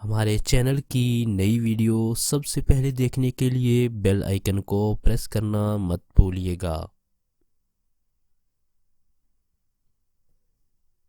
ہمارے چینل کی نئی ویڈیو سب سے پہلے دیکھنے کے لیے بیل آئیکن کو پریس کرنا مت بھولیے گا۔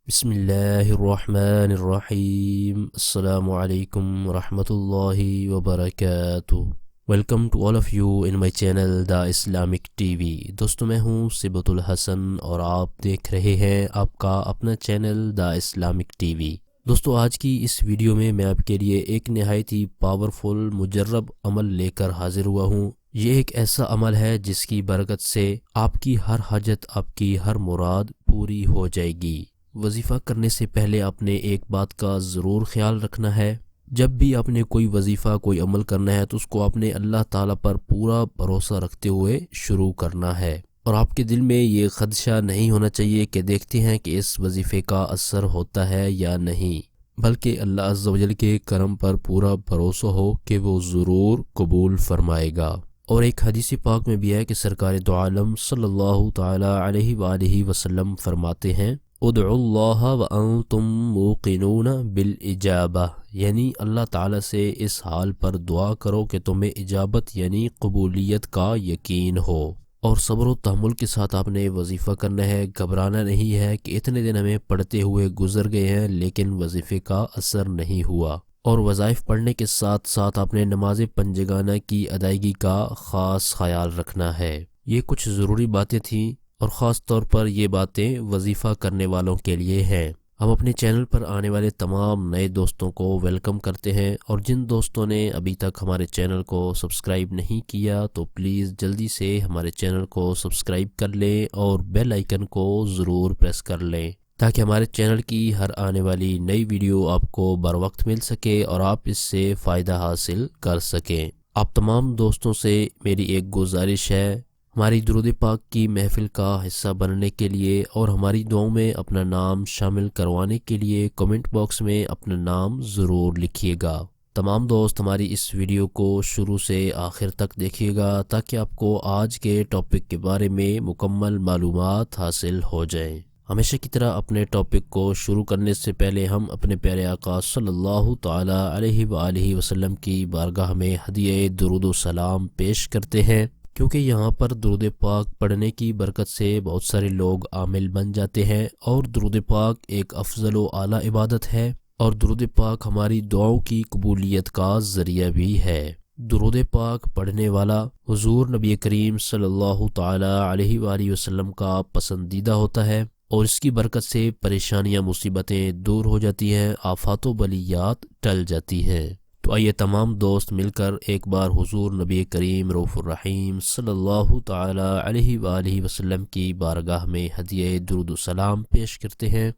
بسم اللہ الرحمن الرحیم۔ السلام علیکم ورحمۃ اللہ وبرکاتہ۔ Welcome to all of you in my channel the Islamic TV. دوستو میں ہوں صبت الحسن اور آپ دیکھ رہے ہیں آپ کا اپنا channel the Islamic TV. دوستو آج کی اس ویڈیو میں آپ کے لیے ایک نہایت ہی پاورفل مجرب عمل لے کر حاضر ہوا ہوں۔ یہ ایک ایسا عمل ہے جس کی برکت سے آپ کی ہر حاجت، آپ کی ہر مراد پوری ہو جائے گی۔ وظیفہ کرنے سے پہلے آپ نے ایک بات کا ضرور خیال رکھنا ہے، جب بھی آپ نے کوئی وظیفہ کوئی عمل کرنا ہے تو اس کو آپ نے اللہ تعالیٰ پر پورا بھروسہ رکھتے ہوئے شروع کرنا ہے، اور آپ کے دل میں یہ خدشہ نہیں ہونا چاہیے کہ دیکھتے ہیں کہ اس وظیفے کا اثر ہوتا ہے یا نہیں، بلکہ اللہ عز و جل کے کرم پر پورا بھروسہ ہو کہ وہ ضرور قبول فرمائے گا۔ اور ایک حدیث پاک میں بھی ہے کہ سرکار دو عالم صلی اللہ تعالی علیہ وآلہ وسلم فرماتے ہیں، ادعوا اللہ وانتم موقنون بالاجابہ، یعنی اللہ تعالیٰ سے اس حال پر دعا کرو کہ تمہیں اجابت یعنی قبولیت کا یقین ہو، اور صبر و تحمل کے ساتھ آپ نے وظیفہ کرنا ہے۔ گھبرانا نہیں ہے کہ اتنے دن ہمیں پڑھتے ہوئے گزر گئے ہیں لیکن وظیفے کا اثر نہیں ہوا، اور وظائف پڑھنے کے ساتھ ساتھ آپ نے نماز پنجگانہ کی ادائیگی کا خاص خیال رکھنا ہے۔ یہ کچھ ضروری باتیں تھیں، اور خاص طور پر یہ باتیں وظیفہ کرنے والوں کے لیے ہیں۔ ہم اپنے چینل پر آنے والے تمام نئے دوستوں کو ویلکم کرتے ہیں، اور جن دوستوں نے ابھی تک ہمارے چینل کو سبسکرائب نہیں کیا تو پلیز جلدی سے ہمارے چینل کو سبسکرائب کر لیں اور بیل آئیکن کو ضرور پریس کر لیں، تاکہ ہمارے چینل کی ہر آنے والی نئی ویڈیو آپ کو بر وقت مل سکے اور آپ اس سے فائدہ حاصل کر سکیں۔ آپ تمام دوستوں سے میری ایک گزارش ہے، ہماری درود پاک کی محفل کا حصہ بننے کے لیے اور ہماری دعاؤں میں اپنا نام شامل کروانے کے لیے کمنٹ باکس میں اپنا نام ضرور لکھیے گا۔ تمام دوست ہماری اس ویڈیو کو شروع سے آخر تک دیکھیے گا تاکہ آپ کو آج کے ٹاپک کے بارے میں مکمل معلومات حاصل ہو جائیں۔ ہمیشہ کی طرح اپنے ٹاپک کو شروع کرنے سے پہلے ہم اپنے پیارے آقا صلی اللہ تعالی علیہ وآلہ وسلم کی بارگاہ میں ہدیہ درود و سلام پیش کرتے ہیں، کیونکہ یہاں پر درود پاک پڑھنے کی برکت سے بہت سارے لوگ عامل بن جاتے ہیں، اور درود پاک ایک افضل و اعلیٰ عبادت ہے، اور درود پاک ہماری دعاؤں کی قبولیت کا ذریعہ بھی ہے۔ درود پاک پڑھنے والا حضور نبی کریم صلی اللہ تعالی علیہ وآلہ وسلم کا پسندیدہ ہوتا ہے، اور اس کی برکت سے پریشانیاں مصیبتیں دور ہو جاتی ہیں، آفات و بلیات ٹل جاتی ہیں۔ تو آئیے تمام دوست مل کر ایک بار حضور نبی کریم رؤوف الرحیم صلی اللہ تعالی علیہ وآلہ وسلم کی بارگاہ میں ہدیہ درود و سلام پیش کرتے ہیں۔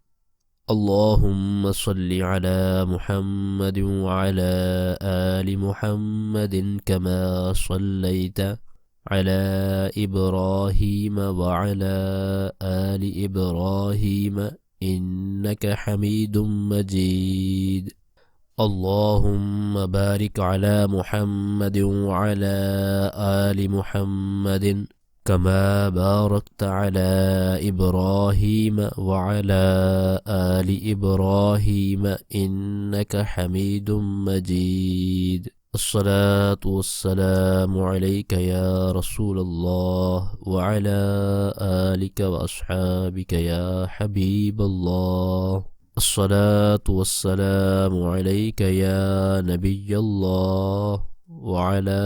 اللہم صلی علی محمد وعلی آل محمد کما صلیت علی ابراہیم وعلی آل ابراہیم انک حمید مجید۔ اللہم بارک علی محمد وعلی آل محمد کما بارکت علی ابراہیم وعلی آل ابراہیم انک حمید مجید۔ الصلاة والسلام علیک یا رسول اللہ وعلی آلک واصحابک یا حبیب اللہ۔ الصلاة والسلام علیک یا نبی اللہ وعلی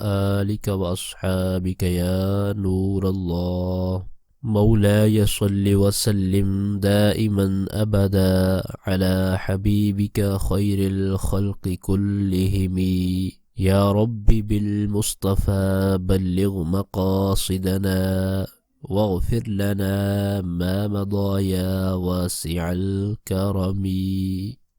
آلک واصحابک یا نور اللہ۔ مولاي صل وسلم دائما أبدا على حبيبك خير الخلق كلهم يا رب بالمصطفى بلغ مقاصدنا واغفر لنا ما مضى يا واسع الكرم۔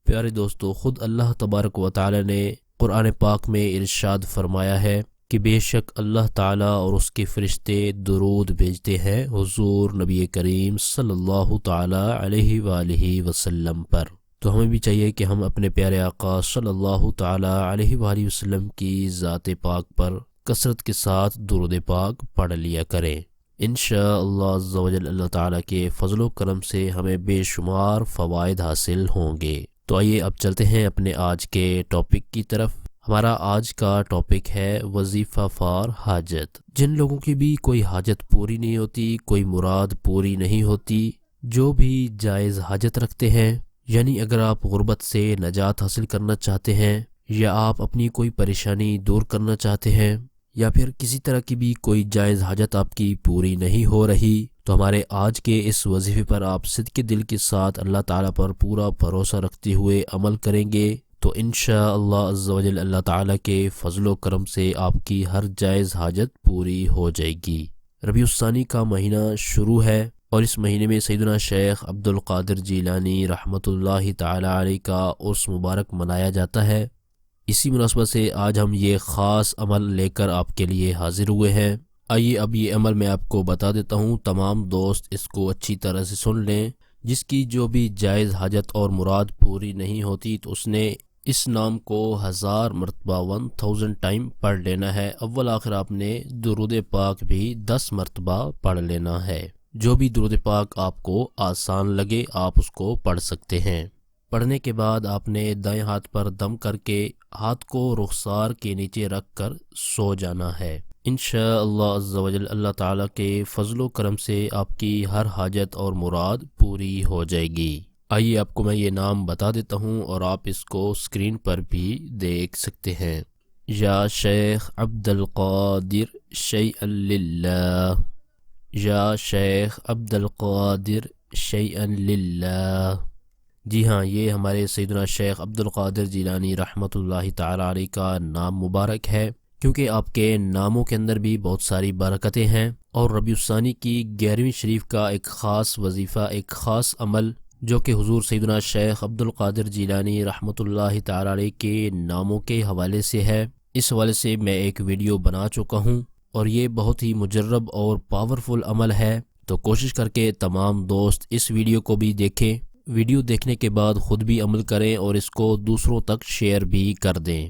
پیارے دوستو، خود اللہ تبارک و تعالی نے قرآن پاک میں ارشاد فرمایا ہے کہ بے شک اللہ تعالیٰ اور اس کے فرشتے درود بھیجتے ہیں حضور نبی کریم صلی اللہ تعالی علیہ وآلہ وسلم پر۔ تو ہمیں بھی چاہیے کہ ہم اپنے پیارے آقا صلی اللہ تعالی علیہ وآلہ وسلم کی ذات پاک پر کثرت کے ساتھ درود پاک پڑھ لیا کریں۔ انشاءاللہ عز و جل اللہ تعالیٰ کے فضل و کرم سے ہمیں بے شمار فوائد حاصل ہوں گے۔ تو آئیے اب چلتے ہیں اپنے آج کے ٹاپک کی طرف۔ ہمارا آج کا ٹاپک ہے وظیفہ فار حاجت۔ جن لوگوں کی بھی کوئی حاجت پوری نہیں ہوتی، کوئی مراد پوری نہیں ہوتی، جو بھی جائز حاجت رکھتے ہیں، یعنی اگر آپ غربت سے نجات حاصل کرنا چاہتے ہیں، یا آپ اپنی کوئی پریشانی دور کرنا چاہتے ہیں، یا پھر کسی طرح کی بھی کوئی جائز حاجت آپ کی پوری نہیں ہو رہی، تو ہمارے آج کے اس وظیفے پر آپ صدق دل کے ساتھ اللہ تعالیٰ پر پورا بھروسہ رکھتے ہوئے عمل کریں گے تو انشاءاللہ عز و جل اللہ تعالیٰ کے فضل و کرم سے آپ کی ہر جائز حاجت پوری ہو جائے گی۔ ربیع الثانی کا مہینہ شروع ہے اور اس مہینے میں سیدنا شیخ عبد القادر جیلانی رحمۃ اللہ تعالی علیہ کا عرس مبارک منایا جاتا ہے۔ اسی مناسبت سے آج ہم یہ خاص عمل لے کر آپ کے لیے حاضر ہوئے ہیں۔ آئیے اب یہ عمل میں آپ کو بتا دیتا ہوں، تمام دوست اس کو اچھی طرح سے سن لیں۔ جس کی جو بھی جائز حاجت اور مراد پوری نہیں ہوتی تو اس نے اس نام کو 1000 مرتبہ 1000 ٹائم پڑھ لینا ہے۔ اول آخر آپ نے درود پاک بھی 10 مرتبہ پڑھ لینا ہے۔ جو بھی درود پاک آپ کو آسان لگے آپ اس کو پڑھ سکتے ہیں۔ پڑھنے کے بعد آپ نے دائیں ہاتھ پر دم کر کے ہاتھ کو رخسار کے نیچے رکھ کر سو جانا ہے۔ انشاءاللہ عز و جل اللہ تعالیٰ کے فضل و کرم سے آپ کی ہر حاجت اور مراد پوری ہو جائے گی۔ آئیے آپ کو میں یہ نام بتا دیتا ہوں اور آپ اس کو اسکرین پر بھی دیکھ سکتے ہیں۔ یا شیخ عبد القادر شیئا للہ، یا شیخ عبد القادر شیئا للہ۔ جی ہاں، یہ ہمارے سیدنا شیخ عبد القادر جیلانی رحمۃ اللہ تعالی علیہ کا نام مبارک ہے، کیونکہ آپ کے ناموں کے اندر بھی بہت ساری برکتیں ہیں، اور ربیع الثانی کی 11ویں شریف کا ایک خاص وظیفہ، ایک خاص عمل جو کہ حضور سیدنا شیخ عبد القادر جیلانی رحمۃ اللہ تعالی علیہ کے ناموں کے حوالے سے ہے۔ اس حوالے سے میں ایک ویڈیو بنا چکا ہوں اور یہ بہت ہی مجرب اور پاورفل عمل ہے، تو کوشش کر کے تمام دوست اس ویڈیو کو بھی دیکھیں۔ ویڈیو دیکھنے کے بعد خود بھی عمل کریں اور اس کو دوسروں تک شیئر بھی کر دیں،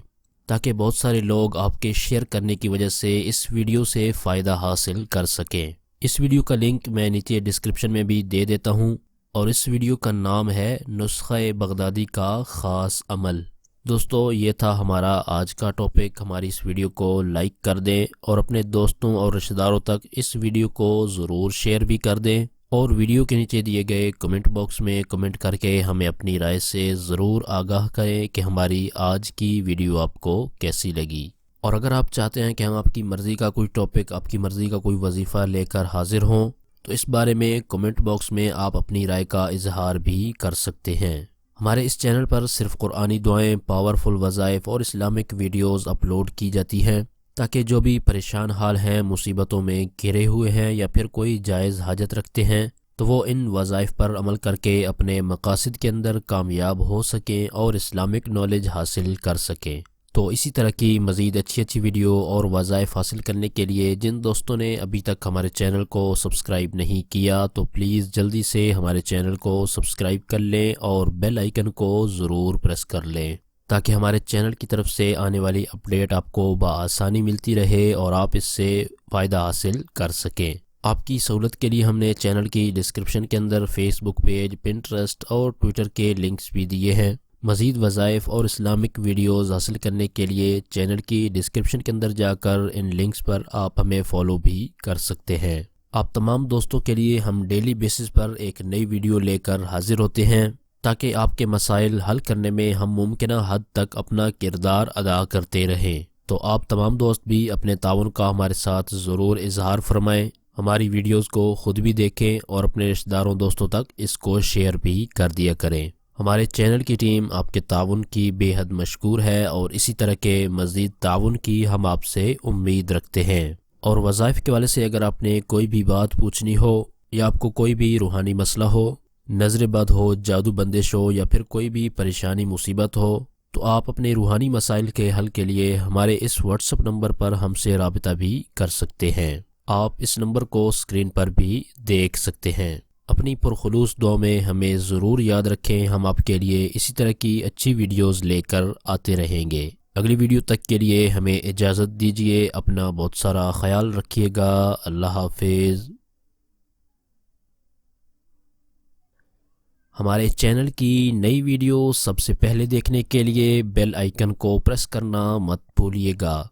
تاکہ بہت سارے لوگ آپ کے شیئر کرنے کی وجہ سے اس ویڈیو سے فائدہ حاصل کر سکیں۔ اس ویڈیو کا لنک میں نیچے ڈسکرپشن میں بھی دے دیتا ہوں، اور اس ویڈیو کا نام ہے نسخہ بغدادی کا خاص عمل۔ دوستو، یہ تھا ہمارا آج کا ٹاپک۔ ہماری اس ویڈیو کو لائک کر دیں اور اپنے دوستوں اور رشتہ داروں تک اس ویڈیو کو ضرور شیئر بھی کر دیں، اور ویڈیو کے نیچے دیے گئے کمنٹ باکس میں کمنٹ کر کے ہمیں اپنی رائے سے ضرور آگاہ کریں کہ ہماری آج کی ویڈیو آپ کو کیسی لگی۔ اور اگر آپ چاہتے ہیں کہ ہم آپ کی مرضی کا کوئی ٹاپک، آپ کی مرضی کا کوئی وظیفہ لے کر حاضر ہوں، تو اس بارے میں کمنٹ باکس میں آپ اپنی رائے کا اظہار بھی کر سکتے ہیں۔ ہمارے اس چینل پر صرف قرآنی دعائیں، پاورفل وظائف اور اسلامک ویڈیوز اپلوڈ کی جاتی ہیں، تاکہ جو بھی پریشان حال ہیں، مصیبتوں میں گھرے ہوئے ہیں، یا پھر کوئی جائز حاجت رکھتے ہیں، تو وہ ان وظائف پر عمل کر کے اپنے مقاصد کے اندر کامیاب ہو سکیں اور اسلامک نالج حاصل کر سکیں۔ تو اسی طرح کی مزید اچھی ویڈیو اور وظائف حاصل کرنے کے لیے جن دوستوں نے ابھی تک ہمارے چینل کو سبسکرائب نہیں کیا تو پلیز جلدی سے ہمارے چینل کو سبسکرائب کر لیں اور بیل آئیکن کو ضرور پریس کر لیں، تاکہ ہمارے چینل کی طرف سے آنے والی اپڈیٹ آپ کو بآسانی ملتی رہے اور آپ اس سے فائدہ حاصل کر سکیں۔ آپ کی سہولت کے لیے ہم نے چینل کی ڈسکرپشن کے اندر فیس بک پیج، پنٹرسٹ اور ٹویٹر کے لنکس بھی دیے ہیں۔ مزید وظائف اور اسلامک ویڈیوز حاصل کرنے کے لیے چینل کی ڈسکرپشن کے اندر جا کر ان لنکس پر آپ ہمیں فالو بھی کر سکتے ہیں۔ آپ تمام دوستوں کے لیے ہم ڈیلی بیسس پر ایک نئی ویڈیو لے کر حاضر ہوتے ہیں، تاکہ آپ کے مسائل حل کرنے میں ہم ممکنہ حد تک اپنا کردار ادا کرتے رہیں۔ تو آپ تمام دوست بھی اپنے تعاون کا ہمارے ساتھ ضرور اظہار فرمائیں، ہماری ویڈیوز کو خود بھی دیکھیں اور اپنے رشتہ داروں دوستوں تک اس کو شیئر بھی کر دیا کریں۔ ہمارے چینل کی ٹیم آپ کے تعاون کی بے حد مشکور ہے، اور اسی طرح کے مزید تعاون کی ہم آپ سے امید رکھتے ہیں۔ اور وظائف کے والے سے اگر آپ نے کوئی بھی بات پوچھنی ہو، یا آپ کو کوئی بھی روحانی مسئلہ ہو، نظر بد ہو، جادو بندش ہو، یا پھر کوئی بھی پریشانی مصیبت ہو، تو آپ اپنے روحانی مسائل کے حل کے لیے ہمارے اس واٹس ایپ نمبر پر ہم سے رابطہ بھی کر سکتے ہیں۔ آپ اس نمبر کو اسکرین پر بھی دیکھ سکتے ہیں۔ اپنی پرخلوص دعا میں ہمیں ضرور یاد رکھیں، ہم آپ کے لیے اسی طرح کی اچھی ویڈیوز لے کر آتے رہیں گے۔ اگلی ویڈیو تک کے لیے ہمیں اجازت دیجیے، اپنا بہت سارا خیال رکھیے گا۔ اللہ حافظ۔ ہمارے چینل کی نئی ویڈیو سب سے پہلے دیکھنے کے لیے بیل آئیکن کو پریس کرنا مت بھولیے گا۔